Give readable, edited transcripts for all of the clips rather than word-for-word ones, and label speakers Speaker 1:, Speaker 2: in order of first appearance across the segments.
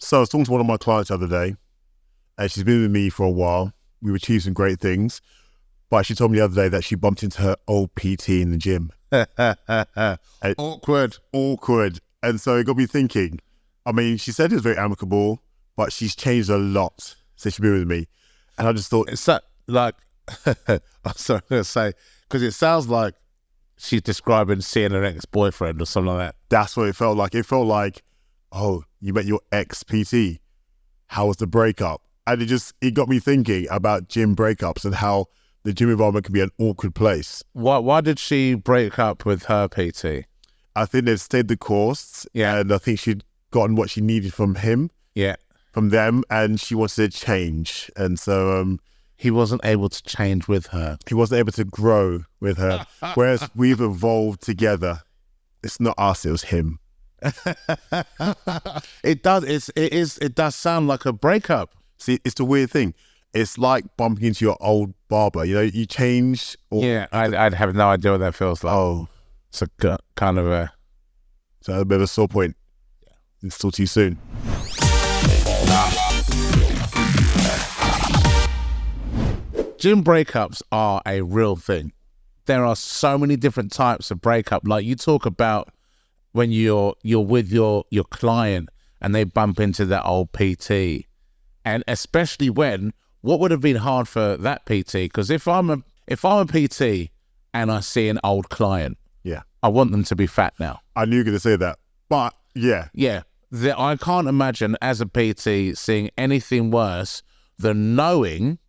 Speaker 1: So I was talking to one of my clients the other day, and she's been with me for a while. We've achieved some great things, but she told me the other day that she bumped into her old PT in the gym. Awkward. And so it got me thinking. I mean, she said it was very amicable, but she's changed a lot since she's been with me. And I just thought...
Speaker 2: It's that, like, I'm sorry, I'm going to say, because it sounds like she's describing seeing an ex-boyfriend or something like that.
Speaker 1: That's what it felt like. It felt like, oh, you met your ex-PT. How was the breakup? And it got me thinking about gym breakups and how the gym environment can be an awkward place.
Speaker 2: Why did she break up with her PT?
Speaker 1: I think they've stayed the course.
Speaker 2: Yeah.
Speaker 1: And I think she'd gotten what she needed from him.
Speaker 2: Yeah.
Speaker 1: From them. And she wanted to change. And so...
Speaker 2: he wasn't able to change with her.
Speaker 1: He wasn't able to grow with her. Whereas we've evolved together. It's not us, it was him.
Speaker 2: It does sound like a breakup.
Speaker 1: See, it's the weird thing. It's like bumping into your old barber. You know, you change.
Speaker 2: I'd have no idea what that feels like.
Speaker 1: Oh.
Speaker 2: It's a kind of a...
Speaker 1: So a bit of a sore point. Yeah. It's still too soon.
Speaker 2: Gym breakups are a real thing. There are so many different types of breakup. Like you talk about when you're with your client and they bump into that old PT. And especially when, what would have been hard for that PT? Because if I'm a PT and I see an old client,
Speaker 1: yeah,
Speaker 2: I want them to be fat now.
Speaker 1: I knew you were going to say that, but yeah.
Speaker 2: Yeah, I can't imagine as a PT seeing anything worse than knowing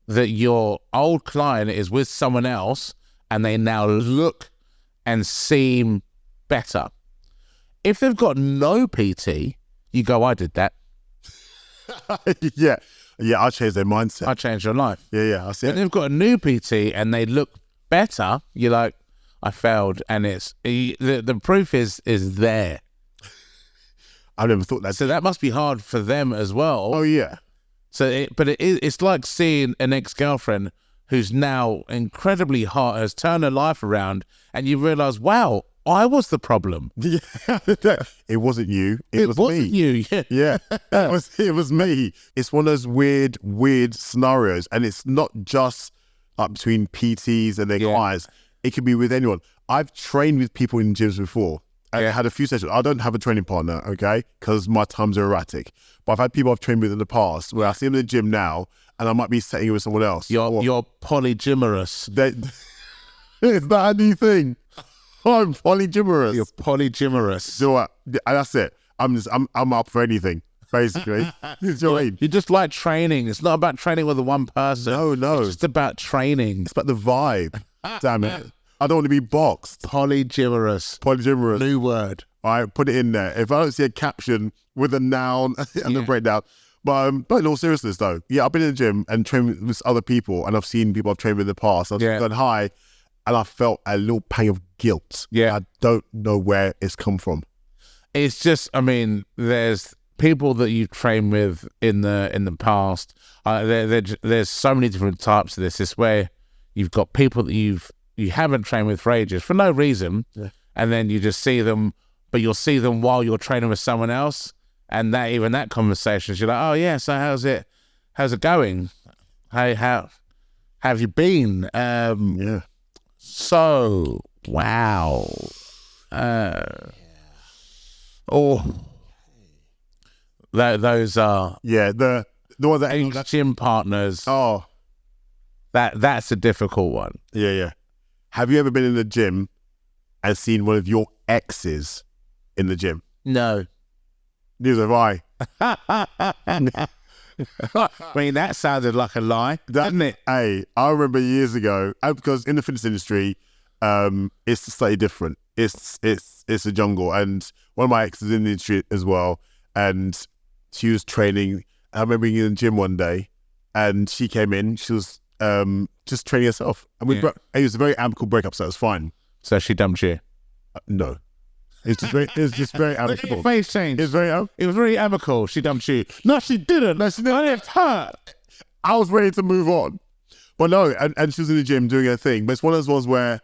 Speaker 2: that your old client is with someone else and they now look and seem better. If they've got no PT, you go, I did that.
Speaker 1: Yeah, I changed their mindset.
Speaker 2: I changed your life.
Speaker 1: Yeah, I see it.
Speaker 2: If they've got a new PT and they look better, you're like, I failed. And it's the proof is there.
Speaker 1: I never thought that.
Speaker 2: So that must be hard for them as well.
Speaker 1: Oh, yeah.
Speaker 2: So, it's like seeing an ex-girlfriend who's now incredibly hot, has turned her life around, and you realise, wow, I was the problem.
Speaker 1: Yeah, it wasn't you. It was
Speaker 2: wasn't
Speaker 1: me.
Speaker 2: You.
Speaker 1: Yeah, it was me. It's one of those weird scenarios, and it's not just like between PTs and their clients. It could be with anyone. I've trained with people in gyms before. I had a few sessions. I don't have a training partner, okay, because my times are erratic. But I've had people I've trained with in the past where I see them in the gym now, and I might be setting it with someone else.
Speaker 2: You're polygymorous.
Speaker 1: Is that a new thing? I'm polygymorous.
Speaker 2: You're polygymorous.
Speaker 1: So what? That's it. I'm up for anything, basically. You know what I mean?
Speaker 2: You just like training. It's not about training with one person.
Speaker 1: No.
Speaker 2: It's just about training.
Speaker 1: It's about the vibe. Damn it. I don't want to be boxed.
Speaker 2: Polygymorous. New word.
Speaker 1: All right, put it in there. If I don't see a caption with a noun and a breakdown. But in all seriousness, though, yeah, I've been in the gym and trained with other people, and I've seen people I've trained with in the past. I've gone high, and I felt a little pang of guilt.
Speaker 2: Yeah.
Speaker 1: I don't know where it's come from.
Speaker 2: It's just, I mean, there's people that you've trained with in the past. There's so many different types of this. It's where you've got people that you haven't trained with for ages for no reason, and then you just see them, but you'll see them while you're training with someone else, and that conversation, you're like, oh yeah, so how's it going? Hey, how have you been? So wow. Those are
Speaker 1: the ones that
Speaker 2: gym partners.
Speaker 1: Oh,
Speaker 2: that's a difficult one.
Speaker 1: Yeah. Have you ever been in the gym and seen one of your exes in the gym?
Speaker 2: No.
Speaker 1: Neither have I.
Speaker 2: I mean, that sounded like a lie, didn't it?
Speaker 1: Hey, I remember years ago, because in the fitness industry, it's slightly different. It's a jungle, and one of my exes in the industry as well, and she was training. I remember being in the gym one day, and she came in. She was just training herself, and it was a very amicable breakup, so it was fine.
Speaker 2: So she dumped you?
Speaker 1: No. It's just very amicable.
Speaker 2: Look at your face change.
Speaker 1: It
Speaker 2: was very amicable. She dumped you. No, she didn't. I left her.
Speaker 1: I was ready to move on. But no, and she was in the gym doing her thing. But it's one of those ones where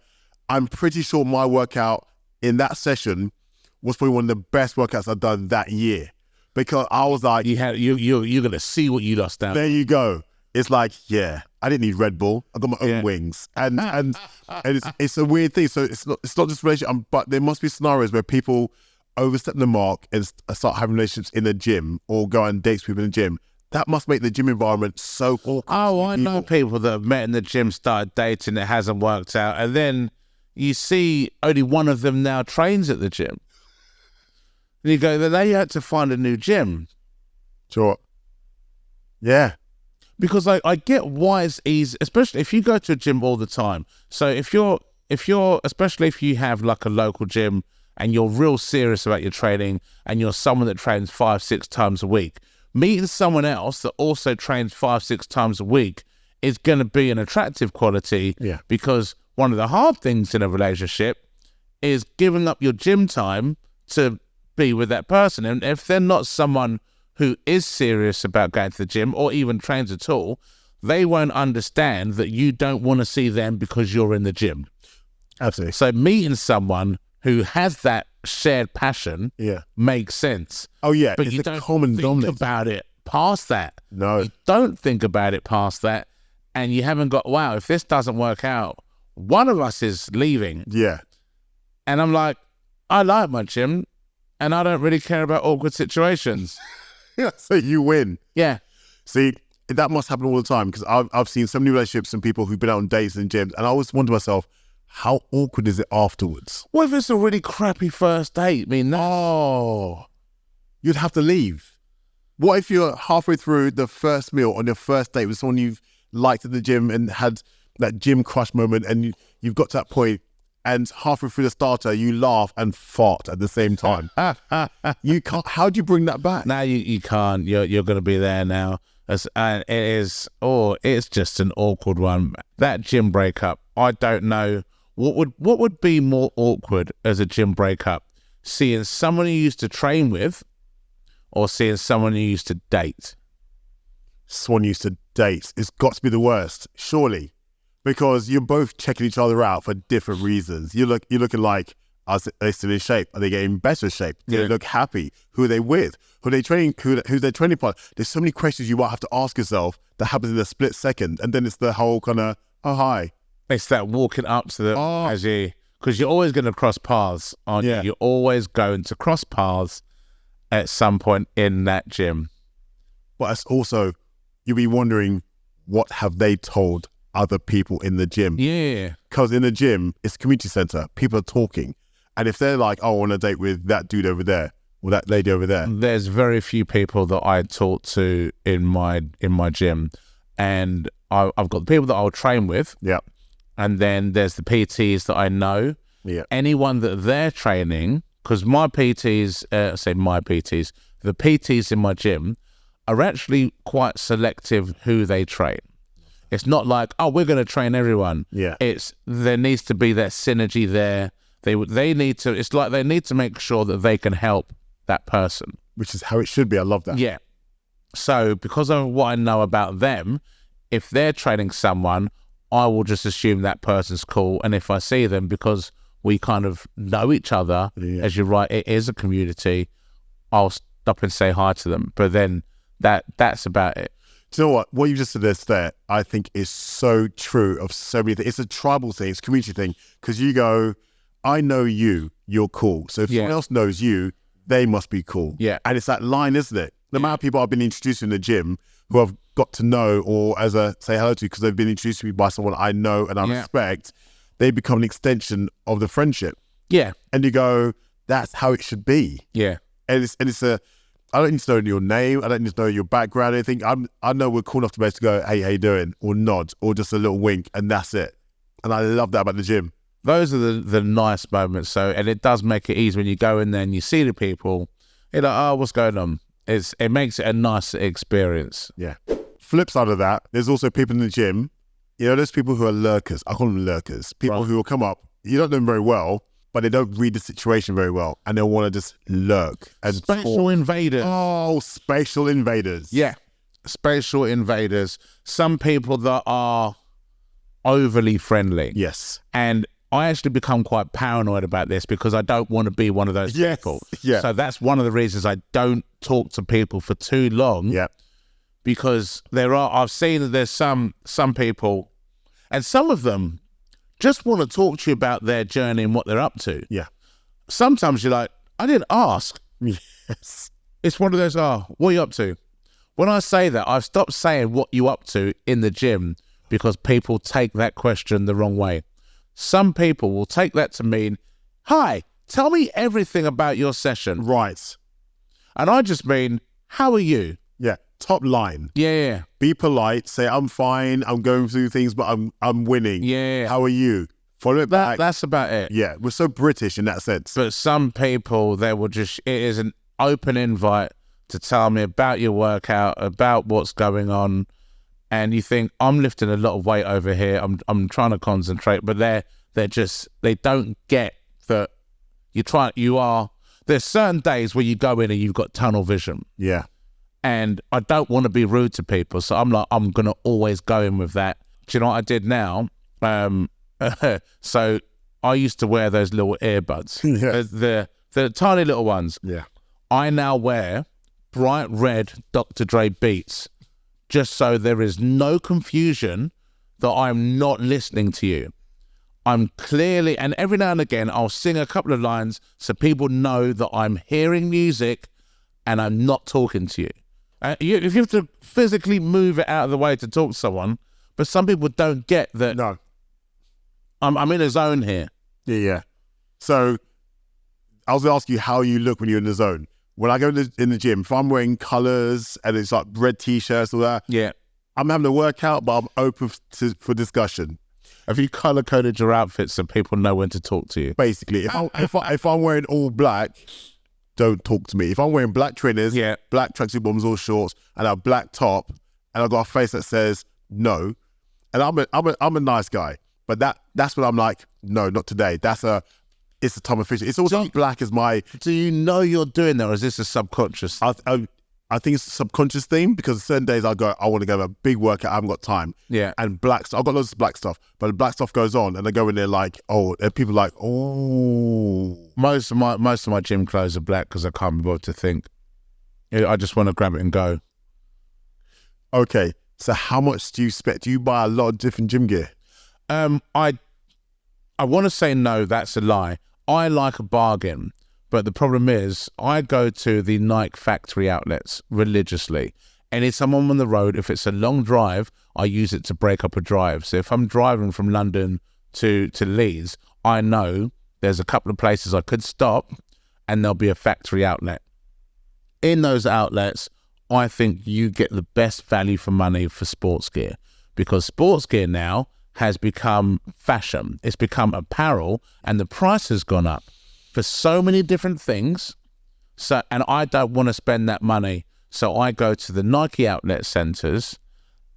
Speaker 1: I'm pretty sure my workout in that session was probably one of the best workouts I've done that year. because I was like,
Speaker 2: you're gonna see what you lost out.
Speaker 1: There you go. It's like, yeah, I didn't need Red Bull. I got my own wings, and it's a weird thing. So it's not just relationship, but there must be scenarios where people overstep the mark and start having relationships in a gym or go on dates with people in the gym. That must make the gym environment so awkward.
Speaker 2: Oh, I know people that have met in the gym, started dating, it hasn't worked out, and then you see only one of them now trains at the gym. And you go, then they had to find a new gym.
Speaker 1: Sure. Yeah.
Speaker 2: Because I get why it's easy, especially if you go to a gym all the time. So if you're, especially if you have like a local gym and you're real serious about your training and you're someone that trains 5-6 times a week, meeting someone else that also trains 5-6 times a week is going to be an attractive quality.
Speaker 1: Yeah.
Speaker 2: Because one of the hard things in a relationship is giving up your gym time to be with that person. And if they're not someone who is serious about going to the gym or even trains at all, they won't understand that you don't want to see them because you're in the gym.
Speaker 1: Absolutely.
Speaker 2: So meeting someone who has that shared passion makes sense.
Speaker 1: Oh, yeah.
Speaker 2: But
Speaker 1: it's
Speaker 2: you
Speaker 1: a
Speaker 2: don't
Speaker 1: common
Speaker 2: think about it past that.
Speaker 1: No.
Speaker 2: You don't think about it past that. And you haven't got, wow, if this doesn't work out, one of us is leaving.
Speaker 1: Yeah.
Speaker 2: And I'm like, I like my gym and I don't really care about awkward situations.
Speaker 1: So you win.
Speaker 2: Yeah.
Speaker 1: See, that must happen all the time because I've seen so many relationships and people who've been out on dates and gyms, and I always wonder to myself, how awkward is it afterwards?
Speaker 2: What if it's a really crappy first date? I mean,
Speaker 1: you'd have to leave. What if you're halfway through the first meal on your first date with someone you've liked at the gym and had that gym crush moment, and you've got to that point, and halfway through the starter, you laugh and fart at the same time. You can't. How do you bring that back?
Speaker 2: No, you can't. You're going to be there now. And it's just an awkward one. That gym breakup, I don't know. What would be more awkward as a gym breakup? Seeing someone you used to train with or seeing someone you used to date?
Speaker 1: Someone you used to date. It's got to be the worst, surely. Because you're both checking each other out for different reasons. You're looking like, are they still in shape? Are they getting better shape? Do they look happy? Who are they with? Who are they training? Who's their training partner? There's so many questions you might have to ask yourself that happens in a split second. And then it's the whole kind of, oh, hi.
Speaker 2: It's that walking up to them because you're always going to cross paths, aren't you? You're always going to cross paths at some point in that gym.
Speaker 1: But it's also, you'll be wondering, what have they told other people in the gym?
Speaker 2: Yeah.
Speaker 1: Because in the gym, it's a community center. People are talking. And if they're like, oh, I want to date with that dude over there or that lady over there.
Speaker 2: There's very few people that I talk to in my gym. And I've got the people that I'll train with.
Speaker 1: Yeah.
Speaker 2: And then there's the PTs that I know.
Speaker 1: Yeah.
Speaker 2: Anyone that they're training, because my PTs, the PTs in my gym are actually quite selective who they train. It's not like, oh, we're going to train everyone.
Speaker 1: Yeah.
Speaker 2: There needs to be that synergy there. They need to, it's like they need to make sure that they can help that person.
Speaker 1: Which is how it should be. I love that.
Speaker 2: Yeah. So because of what I know about them, if they're training someone, I will just assume that person's cool. And if I see them, because we kind of know each other, as you're right, it is a community, I'll stop and say hi to them. But then that's about it.
Speaker 1: Do you know what? What you just said there, I think is so true of so many things. It's a tribal thing, it's a community thing. Because you go, I know you, you're cool. So if someone else knows you, they must be cool.
Speaker 2: Yeah.
Speaker 1: And it's that line, isn't it? The amount of people I've been introduced to in the gym who I've got to know or as a say hello to because they've been introduced to me by someone I know and I respect, they become an extension of the friendship.
Speaker 2: Yeah.
Speaker 1: And you go, that's how it should be.
Speaker 2: Yeah.
Speaker 1: And it's a, I don't need to know your name. I don't need to know your background or anything. I know we're cool enough to be able to go, hey, how you doing? Or nod or just a little wink and that's it. And I love that about the gym.
Speaker 2: Those are the nice moments. So, and it does make it easy when you go in there and you see the people, you're like, oh, what's going on? It makes it a nice experience.
Speaker 1: Yeah. Flip side of that, there's also people in the gym, you know, there's people who are lurkers. I call them lurkers. People who will come up, you don't know them very well, but they don't read the situation very well. And they'll want to just lurk. And
Speaker 2: Spatial invaders.
Speaker 1: Oh, spatial invaders.
Speaker 2: Yeah. Spatial invaders. Some people that are overly friendly.
Speaker 1: Yes.
Speaker 2: And I actually become quite paranoid about this because I don't want to be one of those people.
Speaker 1: Yeah.
Speaker 2: So that's one of the reasons I don't talk to people for too long.
Speaker 1: Yeah.
Speaker 2: Because I've seen that there's some people, and some of them just want to talk to you about their journey and what they're up to.
Speaker 1: Yeah.
Speaker 2: Sometimes you're like, I didn't ask.
Speaker 1: Yes.
Speaker 2: It's one of those, what are you up to? When I say that, I've stopped saying what you up to in the gym because people take that question the wrong way. Some people will take that to mean, hi, tell me everything about your session.
Speaker 1: Right.
Speaker 2: And I just mean, how are you?
Speaker 1: Yeah. Top line.
Speaker 2: Yeah.
Speaker 1: Be polite. Say, I'm fine. I'm going through things, but I'm winning.
Speaker 2: Yeah.
Speaker 1: How are you? Follow it back.
Speaker 2: That's about it.
Speaker 1: Yeah. We're so British in that sense.
Speaker 2: But some people, it is an open invite to tell me about your workout, about what's going on. And you think, I'm lifting a lot of weight over here. I'm trying to concentrate, but they don't get that there's certain days where you go in and you've got tunnel vision.
Speaker 1: Yeah.
Speaker 2: And I don't want to be rude to people. So I'm like, I'm going to always go in with that. Do you know what I did now? So I used to wear those little earbuds, the tiny little ones.
Speaker 1: Yeah.
Speaker 2: I now wear bright red Dr. Dre Beats just so there is no confusion that I'm not listening to you. I'm clearly, and every now and again, I'll sing a couple of lines so people know that I'm hearing music and I'm not talking to you. If you have to physically move it out of the way to talk to someone, but some people don't get that.
Speaker 1: No.
Speaker 2: I'm in a zone here.
Speaker 1: Yeah. So I was going to ask you how you look when you're in the zone. When I go in the gym, if I'm wearing colours and it's like red t-shirts or that,
Speaker 2: yeah,
Speaker 1: I'm having a workout, but I'm open for discussion.
Speaker 2: Have you colour-coded your outfits so people know when to talk to you?
Speaker 1: Basically, if I'm wearing all black, don't talk to me. If I'm wearing black trainers, black tracksuit bottoms or shorts, and a black top, and I've got a face that says no, and I'm a nice guy, but that's when I'm like, no, not today. It's a time of fishing. It's also black as my.
Speaker 2: Do you know you're doing that, or is this a subconscious?
Speaker 1: I think it's a subconscious thing because certain days I want to go have a big workout. I haven't got time.
Speaker 2: Yeah.
Speaker 1: And black stuff, I've got loads of black stuff, but the black stuff goes on, and I go in there like, oh, and people are like, oh.
Speaker 2: Most of my gym clothes are black because I can't be bothered to think. I just want to grab it and go.
Speaker 1: Okay, so how much do you spend? Do you buy a lot of different gym gear?
Speaker 2: I want to say no. That's a lie. I like a bargain. But the problem is, I go to the Nike factory outlets religiously. Anytime I'm on the road, if it's a long drive, I use it to break up a drive. So if I'm driving from London to Leeds, I know there's a couple of places I could stop and there'll be a factory outlet. In those outlets, I think you get the best value for money for sports gear, because sports gear now has become fashion. It's become apparel, and the price has gone up for so many different things. So, and I don't want to spend that money. So I go to the Nike outlet centers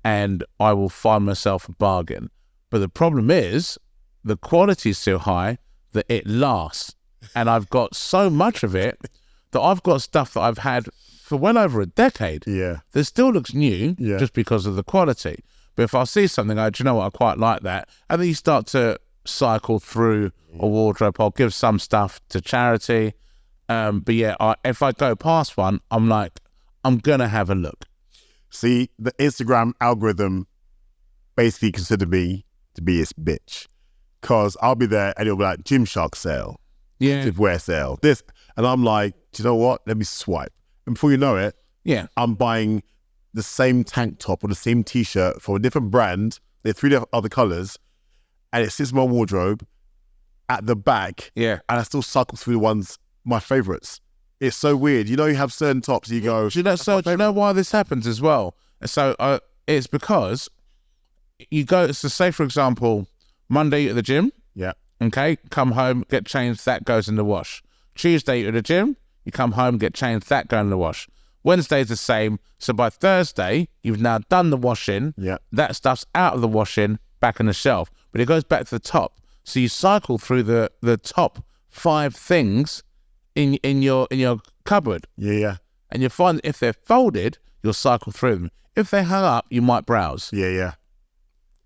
Speaker 2: and I will find myself a bargain. But the problem is the quality is so high that it lasts. And I've got so much of it that I've got stuff that I've had for well over a decade.
Speaker 1: Yeah.
Speaker 2: That still looks new just because of the quality. But if I see something, do you know what? I quite like that. And then you start to cycle through a wardrobe. I'll give some stuff to charity, but yeah, if I go past one, I'm like, I'm gonna have a look.
Speaker 1: See, the Instagram algorithm basically considered me to be its bitch, because I'll be there and it'll be like Gymshark sale, wear sale, this, and I'm like, do you know what? Let me swipe, and before you know it, I'm buying the same tank top or the same t-shirt for a different brand. They're 3 other colors. And it sits in my wardrobe at the back. Yeah. And I still cycle through the ones, my favorites. It's so weird. You know, you have certain tops, you go.
Speaker 2: Do you know why this happens as well? So it's because you go, so say, for example, Monday you're at the gym.
Speaker 1: Yeah.
Speaker 2: Okay. Come home, get changed, that goes in the wash. Tuesday you're at the gym, you come home, get changed, that goes in the wash. Wednesday's the same. So by Thursday, you've now done the washing. Yeah. That stuff's out of the washing, back on the shelf. But it goes back to the top. So you cycle through the top 5 things in your cupboard.
Speaker 1: Yeah.
Speaker 2: And you find if they're folded, you'll cycle through them. If they're hung up, you might browse.
Speaker 1: Yeah.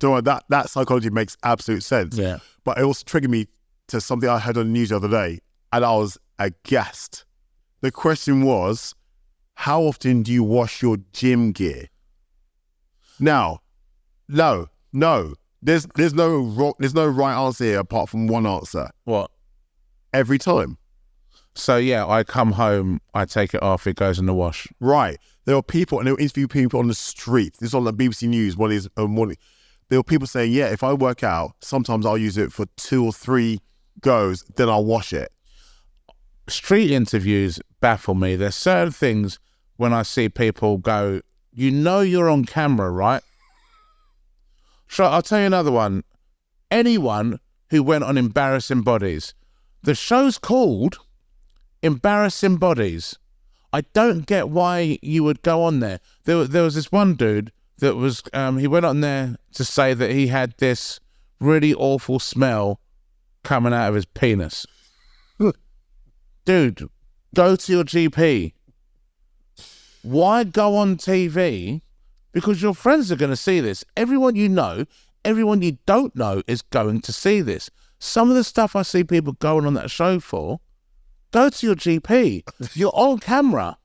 Speaker 1: Don't worry, that psychology makes absolute sense.
Speaker 2: Yeah.
Speaker 1: But it also triggered me to something I heard on the news the other day, and I was aghast. The question was, how often do you wash your gym gear? Now, no. There's no right answer here apart from one answer.
Speaker 2: What?
Speaker 1: Every time.
Speaker 2: So yeah, I come home, I take it off, it goes in the wash.
Speaker 1: Right. There are people, and they'll interview people on the street. This is on the BBC News one morning. There were people saying, yeah, if I work out, sometimes I'll use it for 2 or 3 goes, then I'll wash it.
Speaker 2: Street interviews baffle me. There's certain things when I see people go, you know you're on camera, right? So I'll tell you another one. Anyone who went on Embarrassing Bodies. The show's called Embarrassing Bodies. I don't get why you would go on there. There was this one dude that was, he went on there to say that he had this really awful smell coming out of his penis. Dude, go to your GP. Why go on TV? Because your friends are going to see this. Everyone you know, everyone you don't know is going to see this. Some of the stuff I see people going on that show for, go to your GP. You're on camera.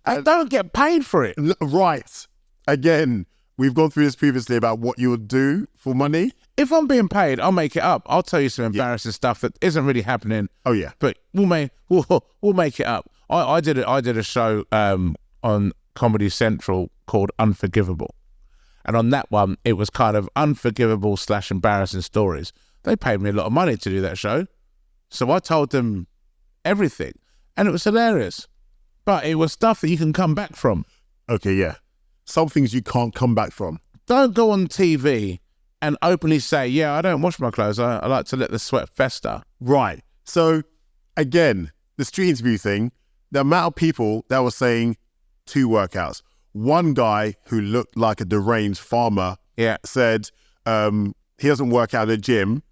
Speaker 2: And don't get paid for it.
Speaker 1: Right. Again, we've gone through this previously about what you would do for money.
Speaker 2: If I'm being paid, I'll make it up. I'll tell you some embarrassing stuff that isn't really happening.
Speaker 1: Oh yeah,
Speaker 2: but we'll make it up. I did a show on Comedy Central called Unforgivable, and on that one it was kind of unforgivable / embarrassing stories. They paid me a lot of money to do that show, so I told them everything, and it was hilarious. But it was stuff that you can come back from.
Speaker 1: Okay, yeah, some things you can't come back from.
Speaker 2: Don't go on TV and openly say, yeah, I don't wash my clothes. I like to let the sweat fester.
Speaker 1: Right. So, again, the street interview thing, the amount of people that were saying 2 workouts. One guy who looked like a deranged farmer said he doesn't work out in the gym,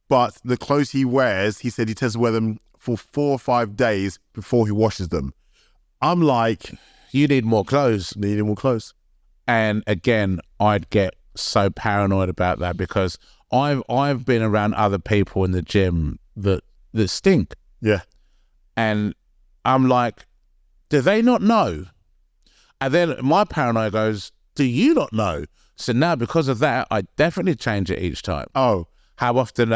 Speaker 1: but the clothes he wears, he said he tends to wear them for 4 or 5 days before he washes them. I'm like...
Speaker 2: You need more clothes.
Speaker 1: Needing more clothes.
Speaker 2: And again, I'd get so paranoid about that because I've been around other people in the gym that stink.
Speaker 1: Yeah.
Speaker 2: And I'm like, do they not know? And then my paranoia goes, do you not know? So now because of that, I definitely change it each time.
Speaker 1: Oh.
Speaker 2: How often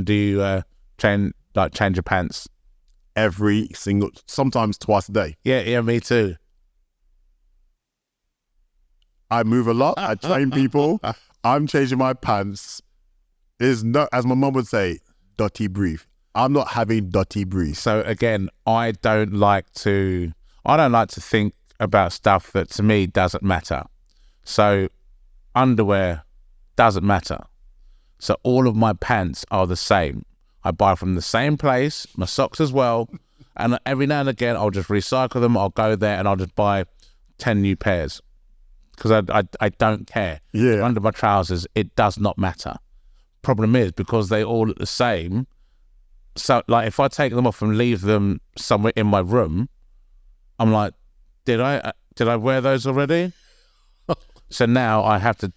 Speaker 2: do you change your pants?
Speaker 1: Sometimes twice a day.
Speaker 2: Yeah, me too.
Speaker 1: I move a lot. I train people. I'm changing my pants. There's no, as my mum would say, dirty breathe. I'm not having dirty breathe.
Speaker 2: So again, I don't like to think about stuff that to me doesn't matter. So underwear doesn't matter. So all of my pants are the same. I buy from the same place, my socks as well. And every now and again, I'll just recycle them. I'll go there and I'll just buy 10 new pairs. Because I don't care.
Speaker 1: Yeah.
Speaker 2: Under my trousers, it does not matter. Problem is, because they all look the same, so like if I take them off and leave them somewhere in my room, I'm like, did I wear those already? So now I have to,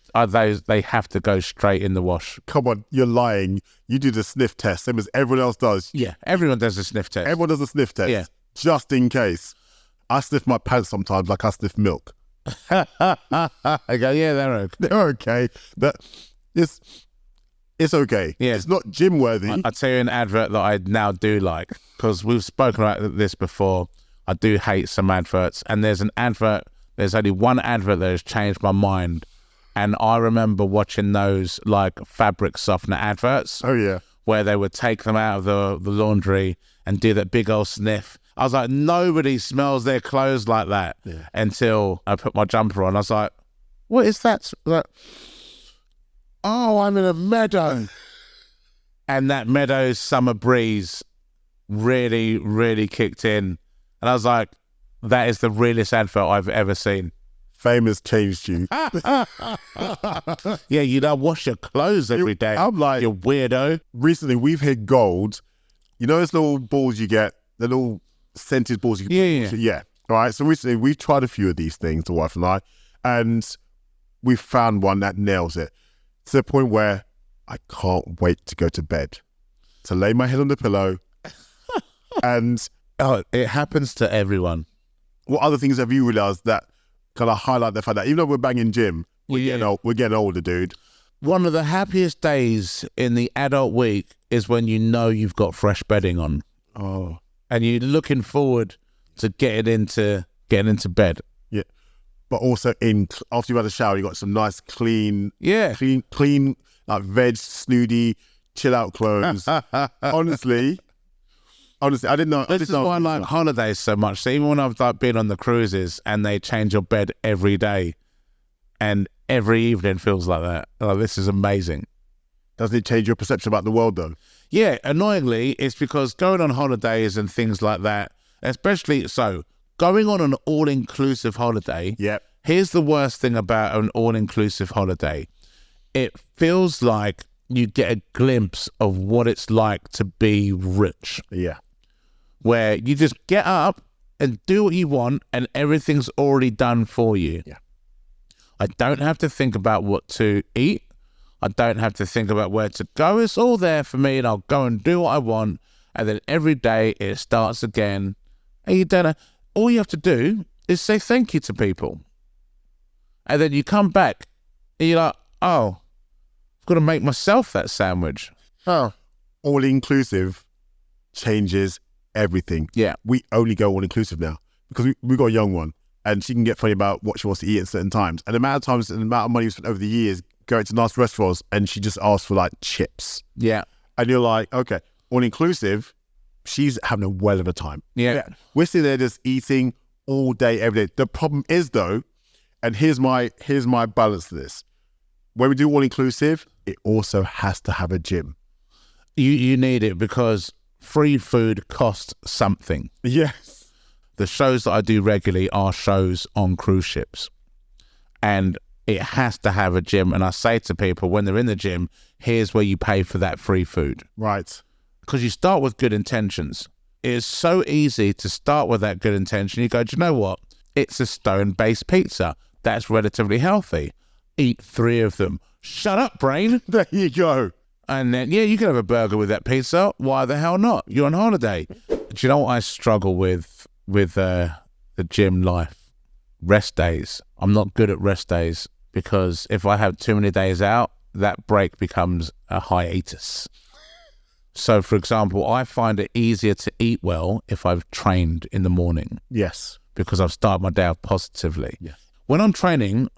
Speaker 2: they have to go straight in the wash.
Speaker 1: Come on, you're lying. You do the sniff test, same as everyone else does.
Speaker 2: Yeah, everyone does a sniff test.
Speaker 1: Everyone does a sniff test.
Speaker 2: Yeah.
Speaker 1: Just in case. I sniff my pants sometimes like I sniff milk.
Speaker 2: I go, yeah, they're okay.
Speaker 1: They're okay. It's okay.
Speaker 2: Yeah.
Speaker 1: It's not gym worthy.
Speaker 2: I'll tell you an advert that I now do like, because we've spoken about this before. I do hate some adverts, and there's only one advert that has changed my mind. And I remember watching those like fabric softener adverts.
Speaker 1: Oh yeah.
Speaker 2: Where they would take them out of the laundry and do that big old sniff. I was like, nobody smells their clothes like that.
Speaker 1: Yeah.
Speaker 2: Until I put my jumper on. I was like, what is that? Like, oh, I'm in a meadow. And that meadow summer breeze really, really kicked in. And I was like, that is the realest advert I've ever seen.
Speaker 1: Fame has changed you.
Speaker 2: Yeah, you don't wash your clothes every day.
Speaker 1: I'm like,
Speaker 2: you weirdo.
Speaker 1: Recently, we've hit gold. You know those little balls you get? The little scented balls you get?
Speaker 2: Yeah.
Speaker 1: Yeah. All right. So recently, we've tried a few of these things, the wife and I. And we found one that nails it to the point where I can't wait to go to bed, to lay my head on the pillow. And
Speaker 2: it happens to everyone.
Speaker 1: What other things have you realized that kind of highlight the fact that even though we're banging gym, we're getting older, dude?
Speaker 2: One of the happiest days in the adult week is when you know you've got fresh bedding on.
Speaker 1: Oh.
Speaker 2: And you're looking forward to getting into bed.
Speaker 1: Yeah. But also after you've had a shower, you got some nice clean, like veg, snooty, chill out clothes. Honestly, I didn't know.
Speaker 2: This is why I like holidays so much. So even when I've been on the cruises and they change your bed every day and every evening feels like that. Oh, this is amazing.
Speaker 1: Doesn't it change your perception about the world though?
Speaker 2: Yeah, annoyingly, it's because going on holidays and things like that, especially so, going on an all-inclusive holiday, here's the worst thing about an all-inclusive holiday. It feels like you get a glimpse of what it's like to be rich.
Speaker 1: Yeah.
Speaker 2: Where you just get up and do what you want and everything's already done for you.
Speaker 1: Yeah.
Speaker 2: I don't have to think about what to eat. I don't have to think about where to go. It's all there for me and I'll go and do what I want. And then every day it starts again. And you don't know. All you have to do is say thank you to people. And then you come back and you're like, oh, I've got to make myself that sandwich. Oh.
Speaker 1: All inclusive changes everything.
Speaker 2: Yeah.
Speaker 1: We only go all inclusive now because we got a young one and she can get funny about what she wants to eat at certain times. And the amount of times and the amount of money we spent over the years going to nice restaurants and she just asks for like chips.
Speaker 2: Yeah.
Speaker 1: And you're like, okay, all inclusive, she's having a well of a time.
Speaker 2: Yeah.
Speaker 1: We're sitting there just eating all day, every day. The problem is though, and here's my balance to this. When we do all inclusive, it also has to have a gym.
Speaker 2: You need it because free food costs something.
Speaker 1: Yes.
Speaker 2: The shows that I do regularly are shows on cruise ships. And it has to have a gym. And I say to people when they're in the gym, here's where you pay for that free food.
Speaker 1: Right.
Speaker 2: Because you start with good intentions. It is so easy to start with that good intention. You go, do you know what? It's a stone-based pizza. That's relatively healthy. Eat 3 of them. Shut up, brain.
Speaker 1: There you go.
Speaker 2: And then, yeah, you can have a burger with that pizza. Why the hell not? You're on holiday. Do you know what I struggle with the gym life? Rest days. I'm not good at rest days because if I have too many days out, that break becomes a hiatus. So, for example, I find it easier to eat well if I've trained in the morning.
Speaker 1: Yes.
Speaker 2: Because I've started my day off positively.
Speaker 1: Yes.
Speaker 2: When I'm training,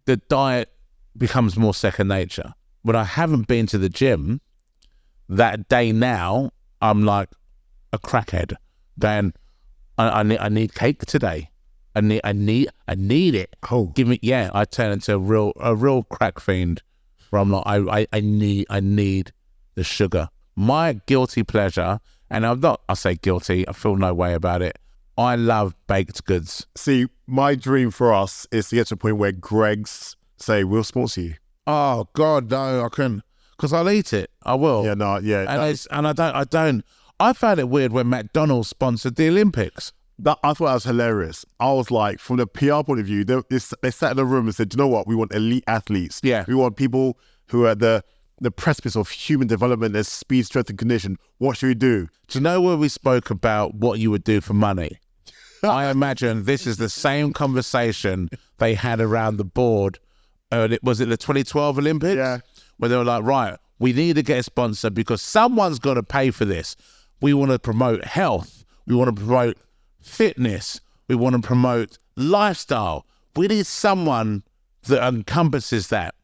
Speaker 2: the diet becomes more second nature. When I haven't been to the gym, that day now, I'm like a crackhead. Then I need cake today. I need it.
Speaker 1: Oh,
Speaker 2: give me, yeah. I turn into a real crack fiend. Where I'm like, I need the sugar. My guilty pleasure, and I say guilty. I feel no way about it. I love baked goods.
Speaker 1: See, my dream for us is to get to a point where Greg's say, we'll sponsor you.
Speaker 2: Oh God, no, I couldn't, because I'll eat it. I will.
Speaker 1: Yeah, no, yeah.
Speaker 2: And I don't. I found it weird when McDonald's sponsored the Olympics.
Speaker 1: I thought that was hilarious. I was like, from the PR point of view, they sat in a room and said, do you know what? We want elite athletes.
Speaker 2: Yeah.
Speaker 1: We want people who are at the precipice of human development. There's speed, strength, and condition. What should we do?
Speaker 2: Do you know where we spoke about what you would do for money? I imagine this is the same conversation they had around the board. Was it the 2012 Olympics?
Speaker 1: Yeah.
Speaker 2: Where they were like, right, we need to get a sponsor because someone's got to pay for this. We want to promote health. We want to promote fitness. We want to promote lifestyle. We need someone that encompasses that.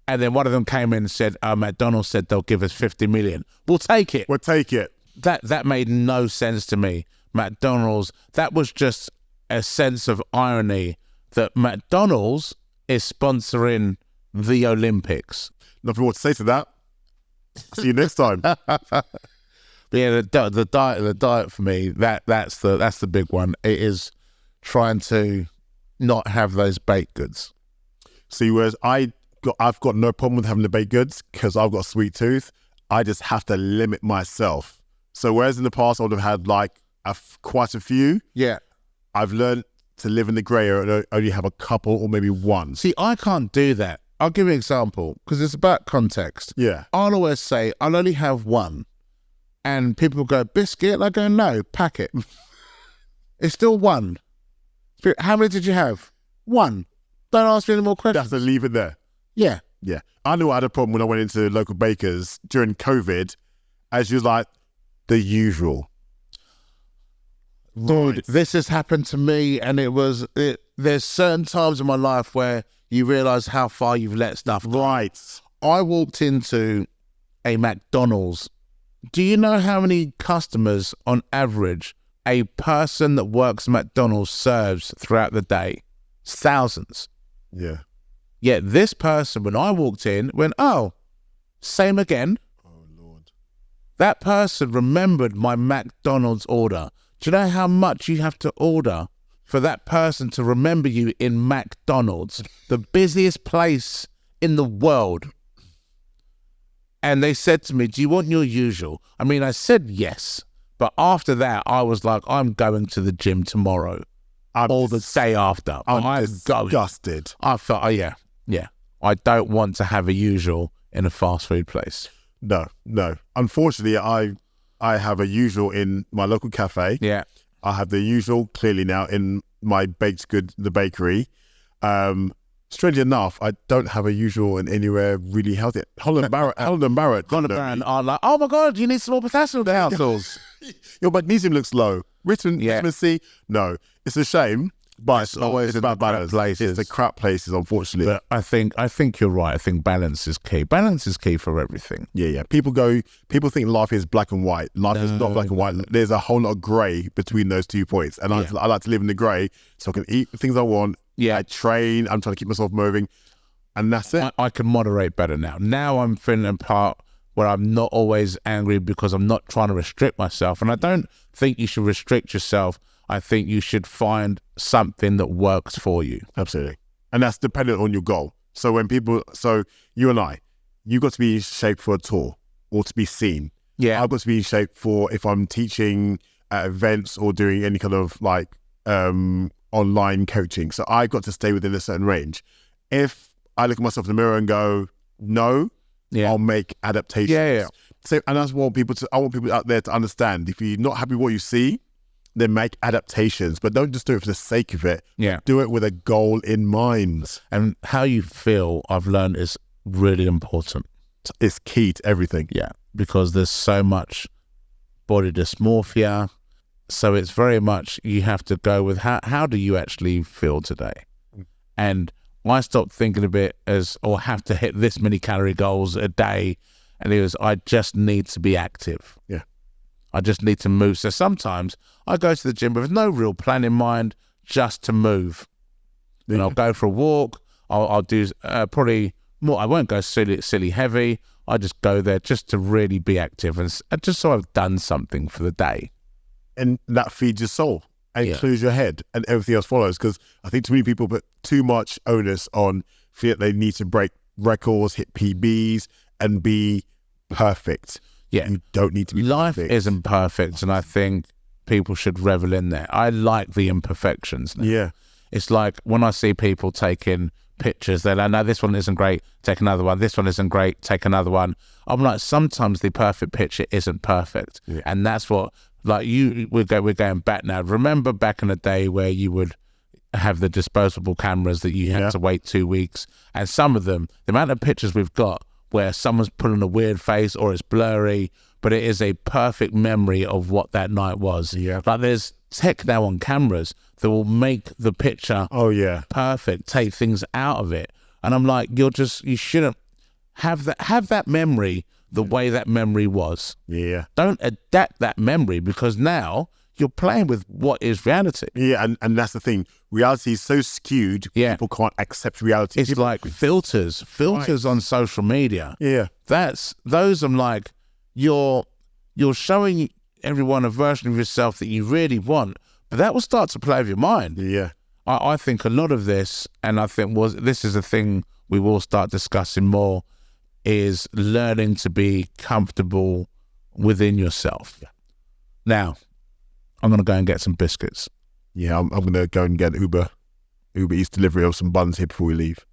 Speaker 2: And then one of them came in and said, McDonald's said they'll give us 50 million. We'll take it.
Speaker 1: We'll take it.
Speaker 2: That made no sense to me. McDonald's, that was just a sense of irony that McDonald's is sponsoring the Olympics.
Speaker 1: Nothing more to say to that. See you next time.
Speaker 2: But yeah, the diet for me, that's the big one. It is trying to not have those baked goods.
Speaker 1: See, whereas I've got no problem with having the baked goods because I've got a sweet tooth. I just have to limit myself. So whereas in the past I would have had like quite a few.
Speaker 2: Yeah.
Speaker 1: I've learned to live in the grey area and only have a couple or maybe one?
Speaker 2: See, I can't do that. I'll give you an example because it's about context.
Speaker 1: Yeah.
Speaker 2: I'll always say, I'll only have one. And people go, biscuit? And I go, no, packet. It's still one. How many did you have? One. Don't ask me any more questions.
Speaker 1: That's to leave it there.
Speaker 2: Yeah.
Speaker 1: Yeah. I knew I had a problem when I went into local bakers during COVID, as you was like, the usual.
Speaker 2: Dude,
Speaker 1: Right.
Speaker 2: this has happened to me, and there's certain times in my life where you realise how far you've let stuff go.
Speaker 1: Right.
Speaker 2: I walked into a McDonald's. Do you know how many customers, on average, a person that works at McDonald's serves throughout the day? It's thousands.
Speaker 1: Yeah.
Speaker 2: Yet this person, when I walked in, went, oh, same again.
Speaker 1: Oh, Lord.
Speaker 2: That person remembered my McDonald's order. Do you know how much you have to order for that person to remember you in McDonald's, the busiest place in the world? And they said to me, do you want your usual? I mean, I said yes. But after that, I was like, I'm going to the gym tomorrow or the day after.
Speaker 1: I'm disgusted.
Speaker 2: I thought, oh, yeah. I don't want to have a usual in a fast food place.
Speaker 1: No. Unfortunately, I have a usual in my local cafe.
Speaker 2: Yeah.
Speaker 1: I have the usual clearly now in my baked good, the bakery. Strangely enough, I don't have a usual in anywhere really healthy. Holland Barrett.
Speaker 2: Holland Barrett are like, oh my God, you need some more potassium in the households.
Speaker 1: Your magnesium looks low. Vitamin C. No, it's a shame. But it's always about balance.
Speaker 2: Places.
Speaker 1: It's the crap places, unfortunately.
Speaker 2: But I think you're right. I think balance is key. Balance is key for everything.
Speaker 1: Yeah. People think life is black and white. Life is not black and white. There's a whole lot of grey between those 2 points. And I like to live in the grey so I can eat the things I want.
Speaker 2: Yeah.
Speaker 1: I train. I'm trying to keep myself moving. And that's it.
Speaker 2: I can moderate better now. Now I'm feeling a part where I'm not always angry because I'm not trying to restrict myself. And I don't think you should restrict yourself. I think you should find something that works for you.
Speaker 1: Absolutely. And that's dependent on your goal. So you and I, you got to be in shape for a tour or to be seen.
Speaker 2: Yeah.
Speaker 1: I've got to be in shape for if I'm teaching at events or doing any kind of like online coaching. So I've got to stay within a certain range. If I look at myself in the mirror and go, no, I'll make adaptations.
Speaker 2: Yeah.
Speaker 1: So, and I want people out there to understand, if you're not happy with what you see, then make adaptations, but don't just do it for the sake of it.
Speaker 2: Yeah.
Speaker 1: Do it with a goal in mind.
Speaker 2: And how you feel, I've learned, is really important.
Speaker 1: It's key to everything.
Speaker 2: Yeah. Because there's so much body dysmorphia. So it's very much you have to go with how do you actually feel today? And I stopped thinking of it as, or have to hit this many calorie goals a day. And it was, I just need to be active.
Speaker 1: Yeah.
Speaker 2: I just need to move. So sometimes I go to the gym with no real plan in mind, just to move. And I'll go for a walk. I'll do probably more. I won't go silly heavy. I just go there just to really be active and just so I've done something for the day.
Speaker 1: And that feeds your soul and clears your head, and everything else follows. Because I think too many people put too much onus on, feel they need to break records, hit PBs, and be perfect.
Speaker 2: Yeah.
Speaker 1: You don't need to be
Speaker 2: Life
Speaker 1: perfect.
Speaker 2: isn't perfect, and I think people should revel in that. I like the imperfections now.
Speaker 1: Yeah.
Speaker 2: It's like when I see people taking pictures, they're like, no, this one isn't great, take another one. This one isn't great, take another one. I'm like, sometimes the perfect picture isn't perfect.
Speaker 1: Yeah.
Speaker 2: And that's what, like we're going back now. Remember back in the day where you would have the disposable cameras that you had to wait 2 weeks, and some of them, the amount of pictures we've got where someone's pulling a weird face or it's blurry, but it is a perfect memory of what that night was.
Speaker 1: Yeah.
Speaker 2: Like there's tech now on cameras that will make the picture perfect, take things out of it. And I'm like, you shouldn't have that memory the way that memory was.
Speaker 1: Yeah.
Speaker 2: Don't adapt that memory, because now you're playing with what is reality.
Speaker 1: Yeah, and that's the thing. Reality is so skewed, people can't accept reality.
Speaker 2: It's like filters on social media.
Speaker 1: Yeah.
Speaker 2: Those I'm like, you're showing everyone a version of yourself that you really want, but that will start to play with your mind.
Speaker 1: Yeah.
Speaker 2: I think a lot of this, and I think this is a thing we will start discussing more, is learning to be comfortable within yourself. Yeah. Now, I'm going to go and get some biscuits.
Speaker 1: Yeah, I'm gonna go and get Uber Eats delivery of some buns here before we leave.